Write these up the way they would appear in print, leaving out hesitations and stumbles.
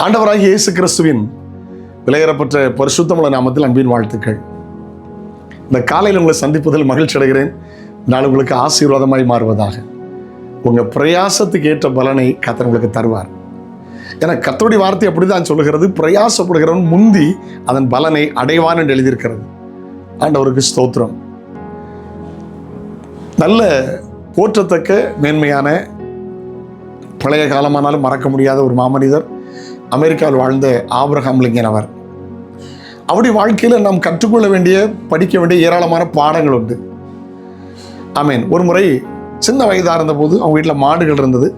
ஆண்டவராகிய இயேசு கிறிஸ்துவின் விலையேறப்பட்ட பரிசுத்தமுள்ள நாமத்தில் அன்பின் வாழ்த்துக்கள். இந்த காலையில் உங்களை சந்திப்பதில் மகிழ்ச்சி அடைகிறேன். நாள் உங்களுக்கு ஆசீர்வாதமாய் மாறுவதாக. உங்கள் பிரயாசத்துக்கு ஏற்ற பலனை கர்த்தர் உங்களுக்கு தருவார். ஏன்னா கர்த்தருடைய வார்த்தை அப்படிதான் சொல்லுகிறது, பிரயாசப்படுகிறவன் முந்தி அதன் பலனை அடைவான் என்று எழுதியிருக்கிறது. ஆண்டவருக்கு ஸ்தோத்திரம். நல்ல போற்றத்தக்க மேன்மையான பழைய காலமானாலும் மறக்க முடியாத ஒரு மாமனிதர் அமெரிக்காவில் வாழ்ந்த ஆபிரகாம் லிங்கன் அவர். அவருடைய வாழ்க்கையில் நாம் கற்றுக்கொள்ள வேண்டிய, படிக்க வேண்டிய ஏராளமான பாடங்கள் உண்டு. ஆமேன். ஒரு முறை சின்ன வயதாக இருந்தபோது அவங்க வீட்டில் மாடுகள் இருந்தது.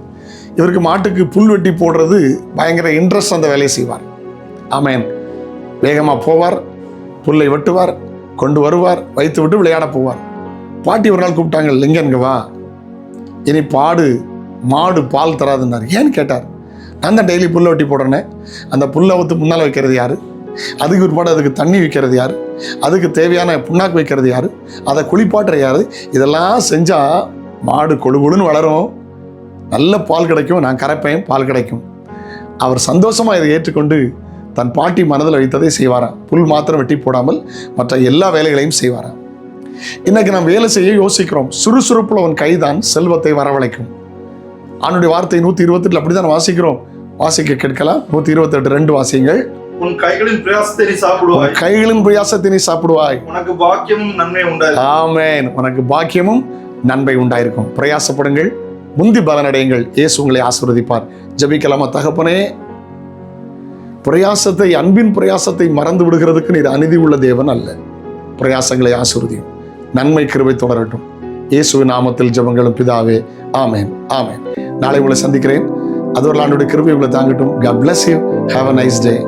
இவருக்கு மாட்டுக்கு புல் வெட்டி போடுறது பயங்கர இன்ட்ரெஸ்ட், அந்த வேலையை செய்வார். ஆமேன். வேகமாக போவார், புல்லை வெட்டுவார், கொண்டு வருவார், வைத்து விட்டு விளையாட போவார். பாட்டி ஒரு நாள் கூப்பிட்டாங்க, லிங்கனுங்க வா, இனி மாடு பால் தராதுன்னார். ஏன்னு கேட்டார். நான் தான் டெய்லி புல்லை வெட்டி போடுறேன்னே. அந்த புல்லை ஊற்று முன்னால் வைக்கிறது யார்? அதுக்கு பிற்பாடு அதுக்கு தண்ணி வைக்கிறது யார்? அதுக்கு தேவையான புண்ணாக்கு வைக்கிறது யார்? அதை குளிப்பாட்டுற யார்? இதெல்லாம் செஞ்சால் மாடு கொழுன்னு வளரும், நல்ல பால் கிடைக்கும், நான் கறப்பேன், பால் கிடைக்கும். அவர் சந்தோஷமாக இதை ஏற்றுக்கொண்டு தன் பாட்டி மனதில் வைத்ததை செய்வாராம். புல் மாத்திரம் வெட்டி போடாமல் மற்ற எல்லா வேலைகளையும் செய்வாராம். இன்னைக்கு நாம் வேலை செய்ய யோசிக்கிறோம். சுறுசுறுப்புள்ள அவன் கைதான் செல்வத்தை வரவழைக்கும். அவனுடைய வார்த்தை 128 அப்படிதான் வாசிக்கிறோம். வாசிக்க கேட்கலாம். 128:2 வாசியுங்கள். உன் கைகளின் பிரயாசத்தை நீ சாப்பிடுவாய். கைகளின் பிரயாசத்தை நீ சாப்பிடுவாய். உனக்கு பாக்கியமும் நன்மை உண்டாயிருக்கும். ஆமென். உனக்கு பாக்கியமும் நன்மை உண்டாயிருக்கும். பிரயாசப்படுங்கள், முந்தி பலனடையுங்கள். இயேசு உங்களை ஆசீர்வதிப்பார். ஜெபிக்கலாமா? தகப்பனே, பிரயாசத்தை, அன்பின் பிரயாசத்தை மறந்து விடுகிறதுக்கு நீர் அநீதி உள்ள தேவன் அல்ல. பிரயாசங்களை ஆசீர்வதியும். நன்மை கிருபை தொடரட்டும். இயேசுவின் நாமத்தில் ஜெபங்களும் பிதாவே. ஆமென், ஆமென். நாளை உங்களை சந்திக்கிறேன். அது ஒரு ஆண்டுடைய கிருபை உங்களை தாங்கட்டும். God bless you. Have a nice day.